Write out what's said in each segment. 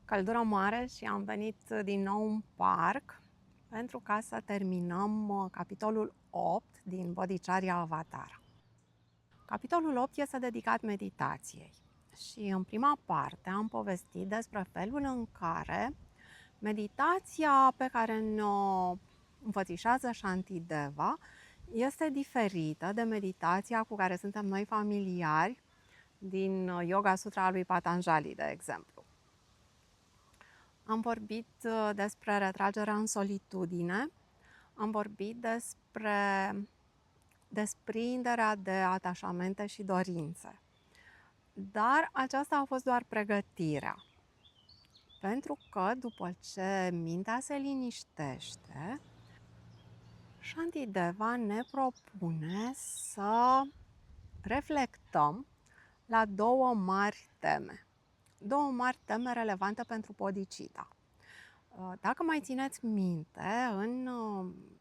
Căldură mare și am venit din nou în parc pentru ca să terminăm capitolul 8 din Bodhicharya Avatara. Capitolul 8 este dedicat meditației și în prima parte am povestit despre felul în care meditația pe care ne-o înfățișează Shantideva este diferită de meditația cu care suntem noi familiari din Yoga Sutra lui Patanjali, de exemplu. Am vorbit despre retragerea în solitudine, am vorbit despre desprinderea de atașamente și dorințe. Dar aceasta a fost doar pregătirea. Pentru că după ce mintea se liniștește, Shantideva ne propune să reflectăm la două mari teme. Două mari teme relevante pentru bodhicitta. Dacă mai țineți minte, în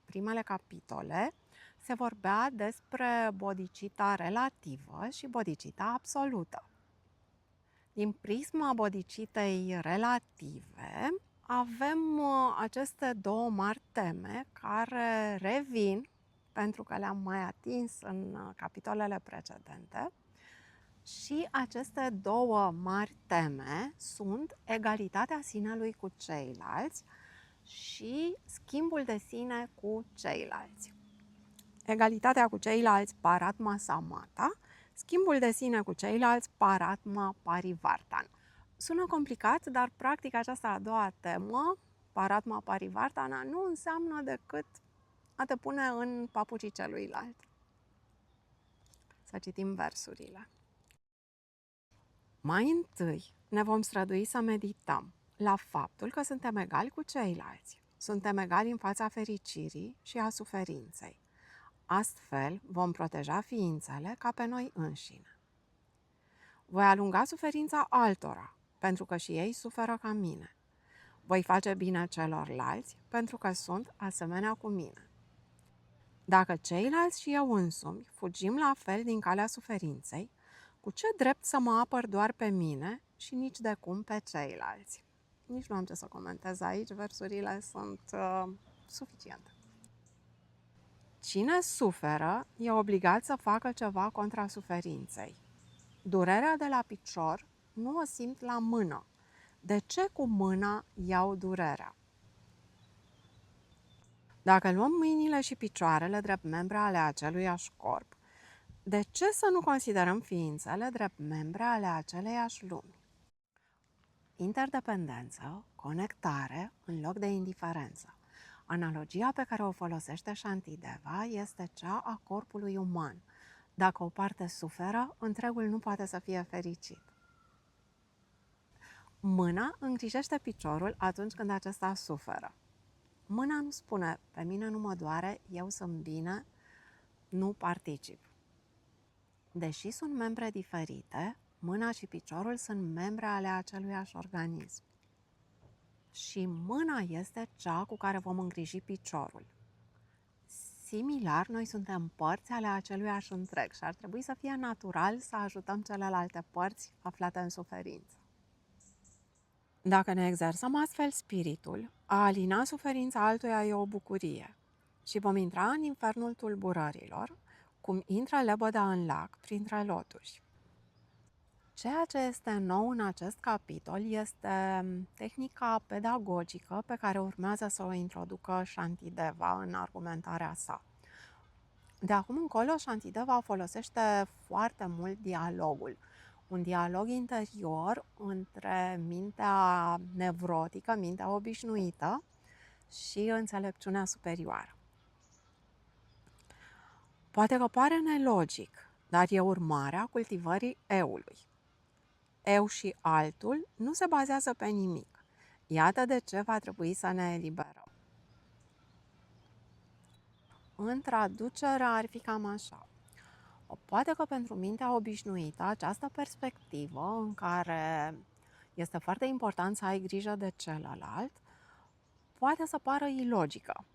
primele capitole se vorbea despre bodhicitta relativă și bodhicitta absolută. Din prisma bodhicittei relative, avem aceste două mari teme care revin, pentru că le-am mai atins în capitolele precedente. Și aceste două mari teme sunt egalitatea sinelui cu ceilalți și schimbul de sine cu ceilalți. Egalitatea cu ceilalți, Paratma Samata, schimbul de sine cu ceilalți, Paratma Parivartana. Sună complicat, dar practic această a doua temă, Paratma Parivartana, nu înseamnă decât a te pune în papucii celuilalt. Să citim versurile. Mai întâi ne vom strădui să medităm la faptul că suntem egali cu ceilalți. Suntem egali în fața fericirii și a suferinței. Astfel vom proteja ființele ca pe noi înșine. Voi alunga suferința altora, pentru că și ei suferă ca mine. Voi face bine celorlalți, pentru că sunt asemenea cu mine. Dacă ceilalți și eu însumi fugim la fel din calea suferinței, cu ce drept să mă apăr doar pe mine și nici de cum pe ceilalți? Nici nu am ce să comentez aici, versurile sunt suficiente. Cine suferă e obligat să facă ceva contra suferinței. Durerea de la picior nu o simt la mână. De ce cu mâna iau durerea? Dacă luăm mâinile și picioarele drept membre ale aceluiași corp, de ce să nu considerăm ființele drept membre ale aceleiași lumi? Interdependență, conectare în loc de indiferență. Analogia pe care o folosește Shantideva este cea a corpului uman. Dacă o parte suferă, întregul nu poate să fie fericit. Mâna îngrijește piciorul atunci când acesta suferă. Mâna nu spune, pe mine nu mă doare, eu sunt bine, nu particip. Deși sunt membre diferite, mâna și piciorul sunt membre ale aceluiași organism. Și mâna este cea cu care vom îngriji piciorul. Similar, noi suntem părți ale aceluiași întreg și ar trebui să fie natural să ajutăm celelalte părți aflate în suferință. Dacă ne exersăm astfel spiritul, a alina suferința altuia e o bucurie și vom intra în infernul tulburărilor, cum intră lebăda în lac printre loturi. Ceea ce este nou în acest capitol este tehnica pedagogică pe care urmează să o introducă Shantideva în argumentarea sa. De acum încolo, Shantideva folosește foarte mult dialogul. Un dialog interior între mintea nevrotică, mintea obișnuită și înțelepciunea superioară. Poate că pare nelogic, dar e urmarea cultivării eului. Eu și altul nu se bazează pe nimic. Iată de ce va trebui să ne eliberăm. În traducere ar fi cam așa. Poate că pentru mintea obișnuită această perspectivă în care este foarte important să ai grijă de celălalt poate să pară ilogică.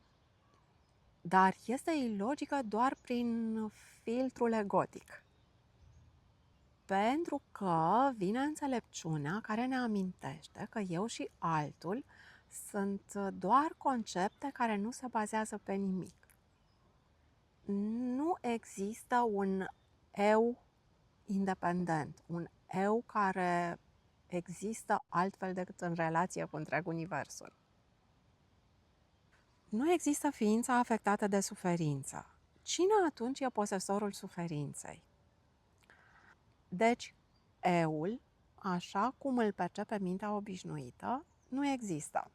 Dar este ilogică doar prin filtrul egotic. Pentru că vine înțelepciunea care ne amintește că eu și altul sunt doar concepte care nu se bazează pe nimic. Nu există un eu independent, un eu care există altfel decât în relație cu întreg universul. Nu există ființă afectată de suferință. Cine atunci e posesorul suferinței? Deci, eul, așa cum îl percepe mintea obișnuită, nu există.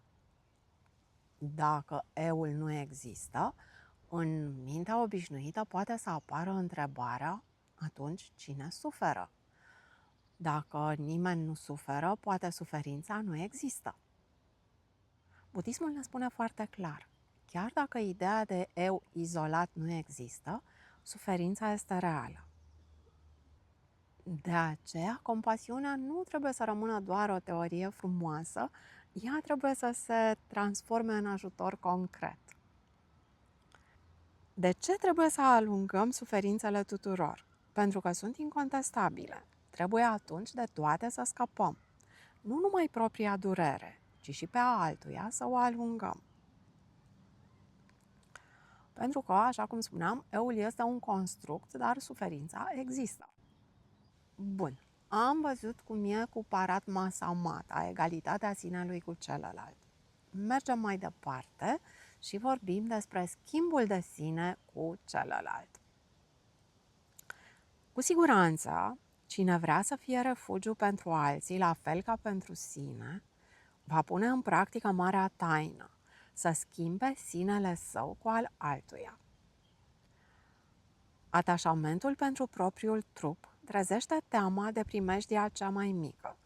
Dacă eul nu există, în mintea obișnuită poate să apară întrebarea, atunci cine suferă? Dacă nimeni nu suferă, poate suferința nu există. Budismul ne spune foarte clar, chiar dacă ideea de eu izolat nu există, suferința este reală. De aceea, compasiunea nu trebuie să rămână doar o teorie frumoasă, ea trebuie să se transforme în ajutor concret. De ce trebuie să alungăm suferințele tuturor? Pentru că sunt incontestabile. Trebuie atunci de toate să scăpăm. Nu numai propria durere, ci și pe a altuia să o alungăm. Pentru că, așa cum spuneam, eul este un construct, dar suferința există. Bun. Am văzut cum e cu paratma samata, egalitatea sinelui cu celălalt. Mergem mai departe și vorbim despre schimbul de sine cu celălalt. Cu siguranță, cine vrea să fie refugiu pentru alții, la fel ca pentru sine, va pune în practică marea taină, să schimbe sinele său cu al altuia. Atașamentul pentru propriul trup trezește teama de primejdia cea mai mică.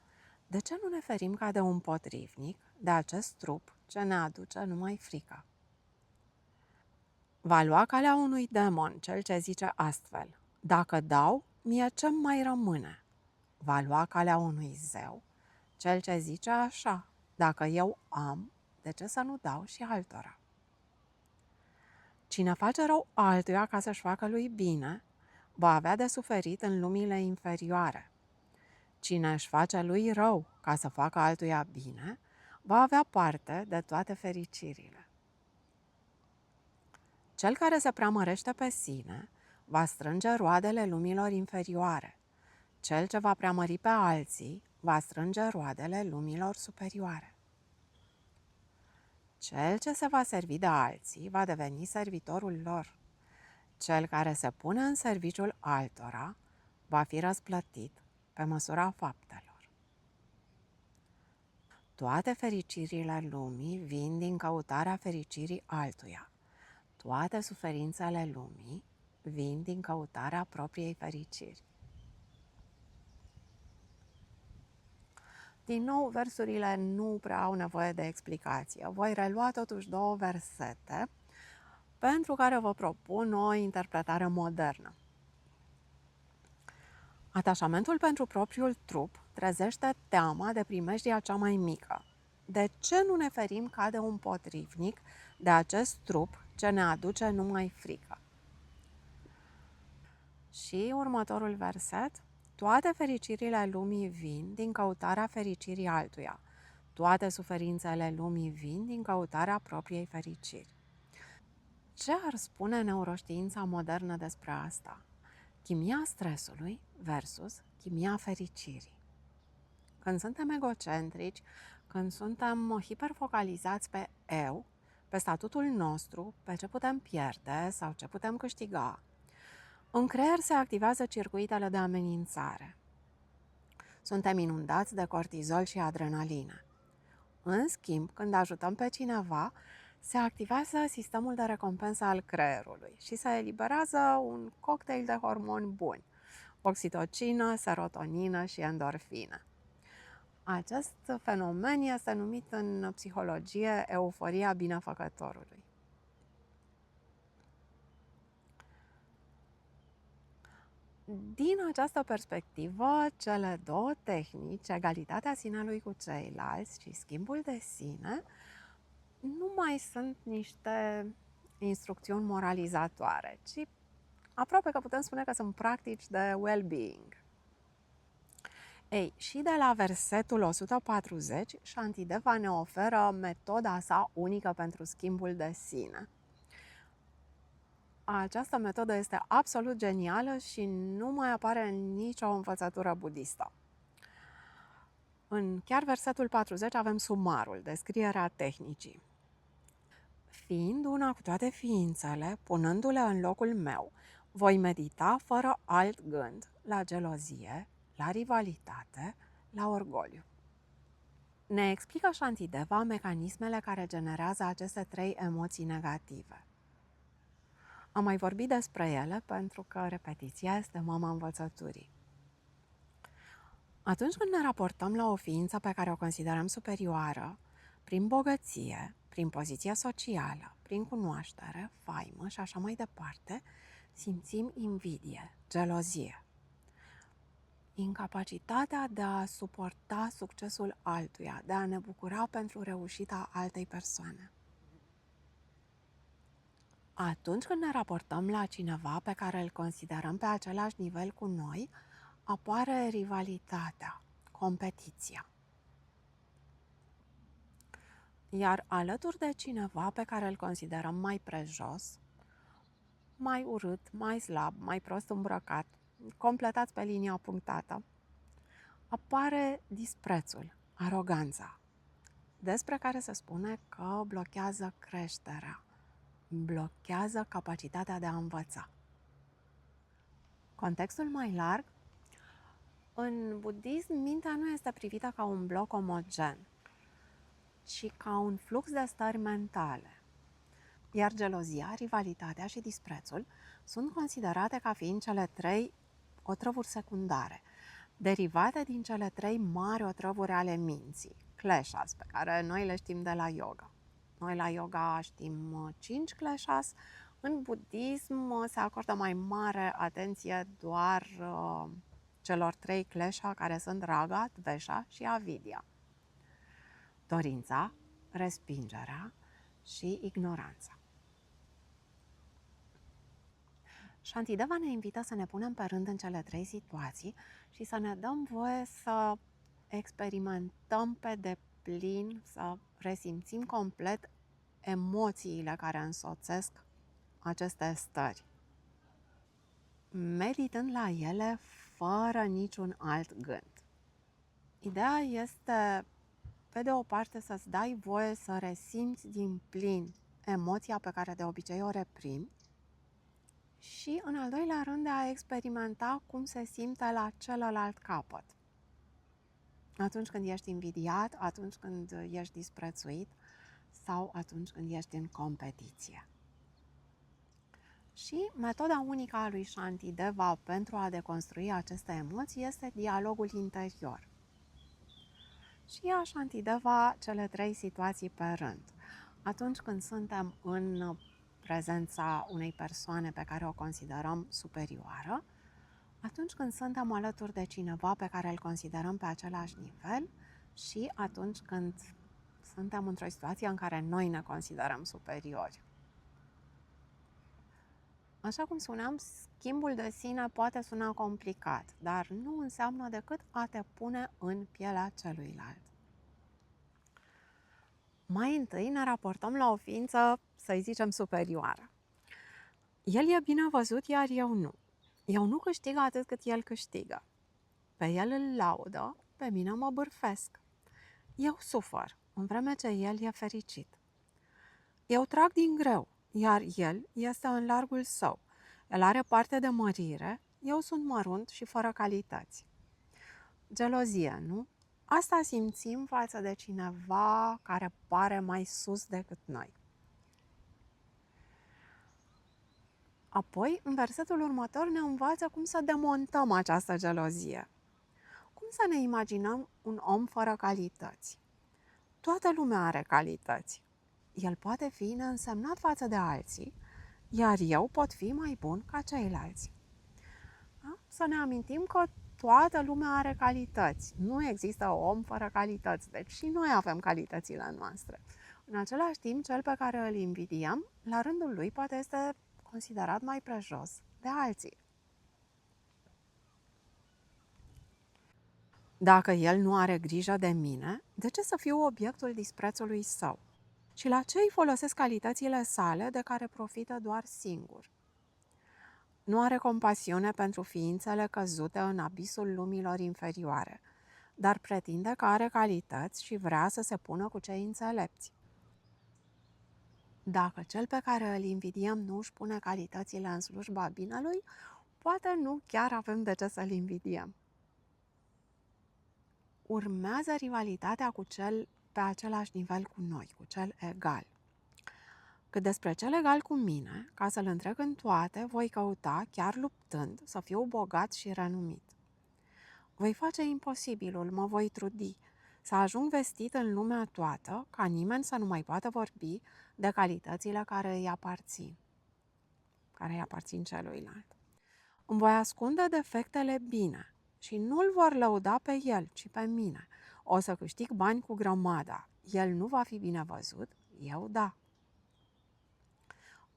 De ce nu ne ferim ca de un potrivnic de acest trup ce ne aduce numai frica? Va lua calea unui demon cel ce zice astfel: dacă dau, mie ce mai rămâne? Va lua calea unui zeu cel ce zice așa: dacă eu am, de ce să nu dau și altora? Cine face rău altuia ca să-și facă lui bine, va avea de suferit în lumile inferioare. Cine își face lui rău ca să facă altuia bine, va avea parte de toate fericirile. Cel care se preamărește pe sine va strânge roadele lumilor inferioare. Cel ce va preamări pe alții va strânge roadele lumilor superioare. Cel ce se va servi de alții va deveni servitorul lor. Cel care se pune în serviciul altora va fi răsplătit pe măsura faptelor. Toate fericirile lumii vin din căutarea fericirii altuia. Toate suferințele lumii vin din căutarea propriei fericiri. Din nou, versurile nu prea au nevoie de explicație. Voi relua totuși două versete pentru care vă propun o interpretare modernă. Atașamentul pentru propriul trup trezește teama de primejdia cea mai mică. De ce nu ne ferim ca de un potrivnic de acest trup ce ne aduce numai frică? Și următorul verset: toate fericirile lumii vin din căutarea fericirii altuia. Toate suferințele lumii vin din căutarea propriei fericiri. Ce ar spune neuroștiința modernă despre asta? Chimia stresului versus chimia fericirii. Când suntem egocentrici, când suntem hiperfocalizați pe eu, pe statutul nostru, pe ce putem pierde sau ce putem câștiga, în creier se activează circuitele de amenințare. Suntem inundați de cortizol și adrenalină. În schimb, când ajutăm pe cineva, se activează sistemul de recompensă al creierului și se eliberează un cocktail de hormoni buni: oxitocină, serotonină și endorfină. Acest fenomen este numit în psihologie euforia binefăcătorului. Din această perspectivă, cele două tehnici, egalitatea sinelui cu ceilalți și schimbul de sine, nu mai sunt niște instrucțiuni moralizatoare, ci aproape că putem spune că sunt practici de well-being. Ei, și de la versetul 140, Shantideva ne oferă metoda sa unică pentru schimbul de sine. Această metodă este absolut genială și nu mai apare în nicio învățătură budistă. În chiar versetul 40 avem sumarul, descrierea tehnicii. Fiind una cu toate ființele, punându-le în locul meu, voi medita fără alt gând la gelozie, la rivalitate, la orgoliu. Ne explică Shantideva mecanismele care generează aceste 3 emoții negative. Am mai vorbit despre ele pentru că repetiția este mama învățăturii. Atunci când ne raportăm la o ființă pe care o considerăm superioară, prin bogăție, prin poziție socială, prin cunoaștere, faimă și așa mai departe, simțim invidie, gelozie. Incapacitatea de a suporta succesul altuia, de a ne bucura pentru reușita altei persoane. Atunci când ne raportăm la cineva pe care îl considerăm pe același nivel cu noi, apare rivalitatea, competiția. Iar alături de cineva pe care îl considerăm mai prejos, mai urât, mai slab, mai prost îmbrăcat, completați pe linia punctată, apare disprețul, aroganța, despre care se spune că blochează creșterea, blochează capacitatea de a învăța. Contextul mai larg, în budism, mintea nu este privită ca un bloc omogen, ci ca un flux de stări mentale. Iar gelozia, rivalitatea și disprețul sunt considerate ca fiind cele 3 otrăvuri secundare, derivate din cele 3 mari otrăvuri ale minții, kleshas, pe care noi le știm de la yoga. Noi la yoga știm 5 kleshas, în budism se acordă mai mare atenție doar celor 3 klesha care sunt raga, dvesha și avidya. Dorința, respingerea și ignoranța. Shantideva ne invită să ne punem pe rând în cele 3 situații și să ne dăm voie să experimentăm pe deplin, să resimțim complet emoțiile care însoțesc aceste stări, meditând la ele fără niciun alt gând. Ideea este, pe de o parte, să-ți dai voie să resimți din plin emoția pe care de obicei o reprimi și, în al doilea rând, de a experimenta cum se simte la celălalt capăt. Atunci când ești invidiat, atunci când ești disprețuit sau atunci când ești în competiție. Și metoda unică a lui Shantideva pentru a deconstrui aceste emoții este dialogul interior. Și ia Shantideva cele 3 situații pe rând. Atunci când suntem în prezența unei persoane pe care o considerăm superioară, atunci când suntem alături de cineva pe care îl considerăm pe același nivel și atunci când suntem într-o situație în care noi ne considerăm superiori. Așa cum spuneam, schimbul de sine poate suna complicat, dar nu înseamnă decât a te pune în pielea celuilalt. Mai întâi ne raportăm la o ființă, să-i zicem, superioară. El e bine văzut, iar eu nu. Eu nu câștig atât cât el câștigă. Pe el îl laudă, pe mine mă bârfesc. Eu sufăr, în vreme ce el e fericit. Eu trag din greu, iar el este în largul său. El are parte de mărire, eu sunt mărunt și fără calități. Gelozie, nu? Asta simțim față de cineva care pare mai sus decât noi. Apoi, în versetul următor, ne învață cum să demontăm această gelozie. Cum să ne imaginăm un om fără calități? Toată lumea are calități. El poate fi neînsemnat față de alții, iar eu pot fi mai bun ca ceilalți. Da? Să ne amintim că toată lumea are calități. Nu există om fără calități, deci și noi avem calitățile noastre. În același timp, cel pe care îl invidiem, la rândul lui poate este considerat mai prejos de alții. Dacă el nu are grijă de mine, de ce să fiu obiectul disprețului său? Și la ce îi folosesc calitățile sale de care profită doar singur? Nu are compasiune pentru ființele căzute în abisul lumilor inferioare, dar pretinde că are calități și vrea să se pună cu cei înțelepți. Dacă cel pe care îl invidiem nu își pune calitățile în slujba binelui, poate nu chiar avem de ce să-l invidiem. Urmează rivalitatea cu cel pe același nivel cu noi, cu cel egal. Cât despre cel egal cu mine, ca să-l întrec în toate, voi căuta, chiar luptând, să fiu bogat și renumit. Voi face imposibilul, mă voi trudi, să ajung vestit în lumea toată, ca nimeni să nu mai poată vorbi de calitățile care îi aparțin celuilalt. Îmi voi ascunde defectele bine și nu-l vor lăuda pe el, ci pe mine. O să câștig bani cu grămada. El nu va fi bine văzut, eu da.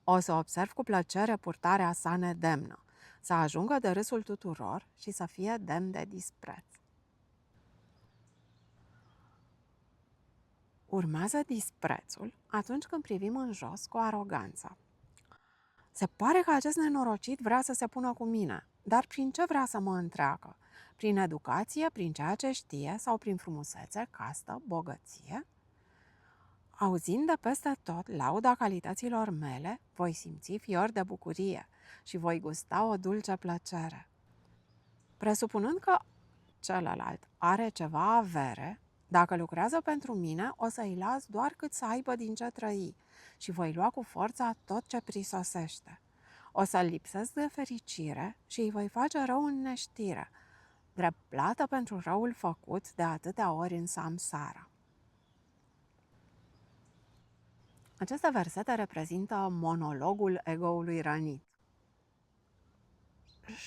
O să observ cu plăcere purtarea sa nedemnă, să ajungă de râsul tuturor și să fie demn de dispreț. Urmează disprețul atunci când privim în jos cu aroganță. Se pare că acest nenorocit vrea să se pună cu mine, dar prin ce vrea să mă întreagă? Prin educație, prin ceea ce știe sau prin frumusețe, castă, bogăție? Auzind de peste tot lauda calităților mele, voi simți fior de bucurie și voi gusta o dulce plăcere. Presupunând că celălalt are ceva avere, dacă lucrează pentru mine, o să-i las doar cât să aibă din ce trăi și voi lua cu forța tot ce prisosește. O să-l lipsesc de fericire și îi voi face rău în neștire, drept plată pentru răul făcut de atâtea ori în samsara. Aceste versete reprezintă monologul ego-ului rănit.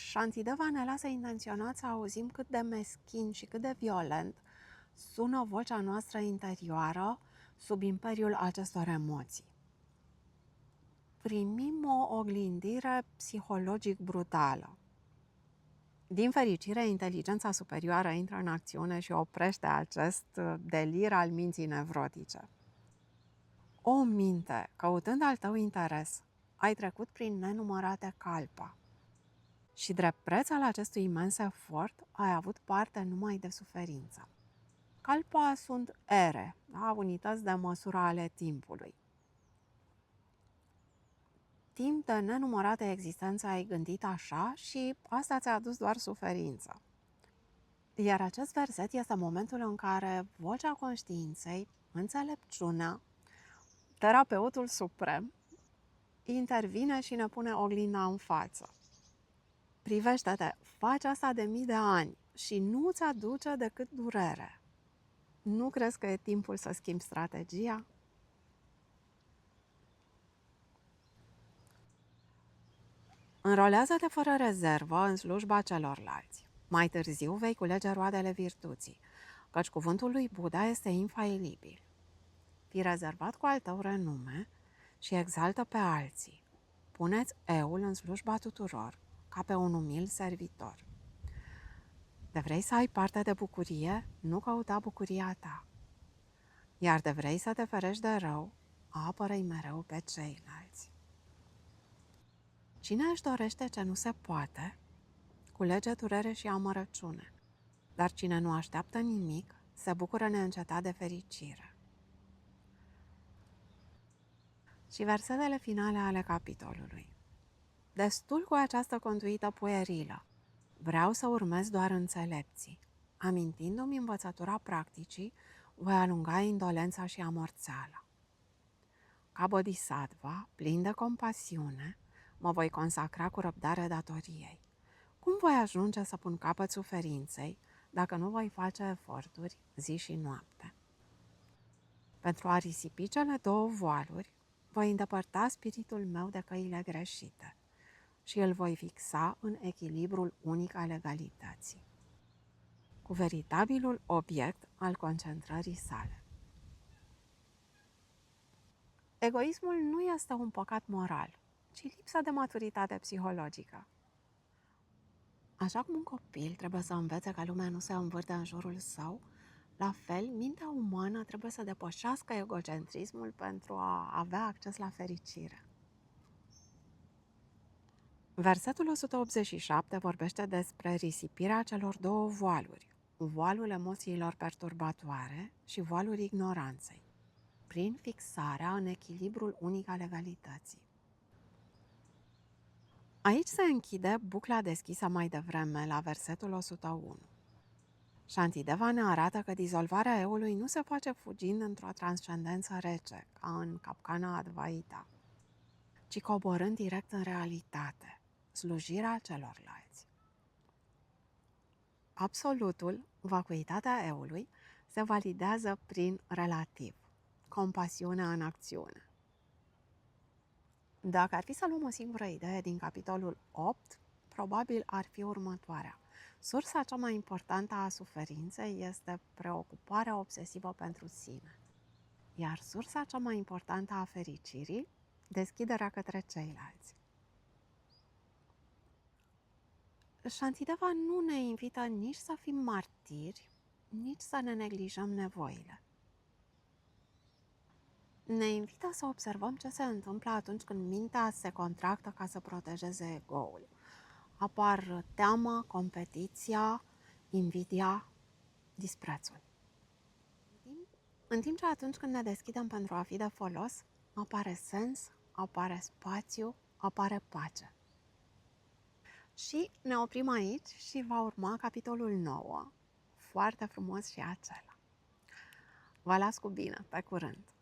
Shantideva ne lasă intenționat să auzim cât de meschin și cât de violent sună vocea noastră interioară sub imperiul acestor emoții. Primim o oglindire psihologic brutală. Din fericire, inteligența superioară intră în acțiune și oprește acest delir al minții nevrotice. O minte, căutând al tău interes, ai trecut prin nenumărate calpa. Și drept preț al acestui imens efort, ai avut parte numai de suferință. Calpa sunt ere, da? Unități de măsură ale timpului. Timp de nenumărate existențe ai gândit așa și asta ți-a adus doar suferință. Iar acest verset este momentul în care vocea conștiinței, înțelepciunea, terapeutul suprem, intervine și ne pune oglinda în față. Privește-te, faci asta de mii de ani și nu ți aduce decât durere. Nu crezi că e timpul să schimbi strategia? Înrolează-te fără rezervă în slujba celorlalți. Mai târziu vei culege roadele virtuții, căci cuvântul lui Buddha este infailibil. Fii rezervat cu al tău renume și exaltă pe alții. Puneți eul în slujba tuturor, ca pe un umil servitor. De vrei să ai parte de bucurie, nu căuta bucuria ta. Iar de vrei să te ferești de rău, apără-i mereu pe ceilalți. Cine își dorește ce nu se poate, culege durere și amărăciune, dar cine nu așteaptă nimic, se bucură neîncetat de fericire. Și versetele finale ale capitolului. Destul cu această conduită puerilă. Vreau să urmez doar înțelepții. Amintindu-mi învățătura practicii, voi alunga indolența și amorțeala. Ca bodhisattva, plin de compasiune, mă voi consacra cu răbdare datoriei. Cum voi ajunge să pun capăt suferinței dacă nu voi face eforturi zi și noapte? Pentru a risipi cele două voaluri, voi îndepărta spiritul meu de căile greșite și îl voi fixa în echilibrul unic al egalității, cu veritabilul obiect al concentrării sale. Egoismul nu este un păcat moral, ci lipsa de maturitate psihologică. Așa cum un copil trebuie să învețe că lumea nu se învârte în jurul său, la fel, mintea umană trebuie să depășească egocentrismul pentru a avea acces la fericire. Versetul 187 vorbește despre risipirea celor două voaluri, voalul emoțiilor perturbatoare și voalul ignoranței, prin fixarea în echilibrul unic al egalității. Aici se închide bucla deschisă mai devreme la versetul 101. Shantideva ne arată că dizolvarea eului nu se face fugind într-o transcendență rece, ca în capcana Advaita, ci coborând direct în realitate, slujirea celorlalți. Absolutul, vacuitatea eului, se validează prin relativ, compasiunea în acțiune. Dacă ar fi să luăm o singură idee din capitolul 8, probabil ar fi următoarea. Sursa cea mai importantă a suferinței este preocuparea obsesivă pentru sine, iar sursa cea mai importantă a fericirii, deschiderea către ceilalți. Shantideva nu ne invită nici să fim martiri, nici să ne neglijăm nevoile. Ne invită să observăm ce se întâmplă atunci când mintea se contractă ca să protejeze ego-ul. Apar teama, competiția, invidia, disprețul. În timp ce atunci când ne deschidem pentru a fi de folos, apare sens, apare spațiu, apare pace. Și ne oprim aici și va urma capitolul 9, foarte frumos și acela. Vă las cu bine, pe curând!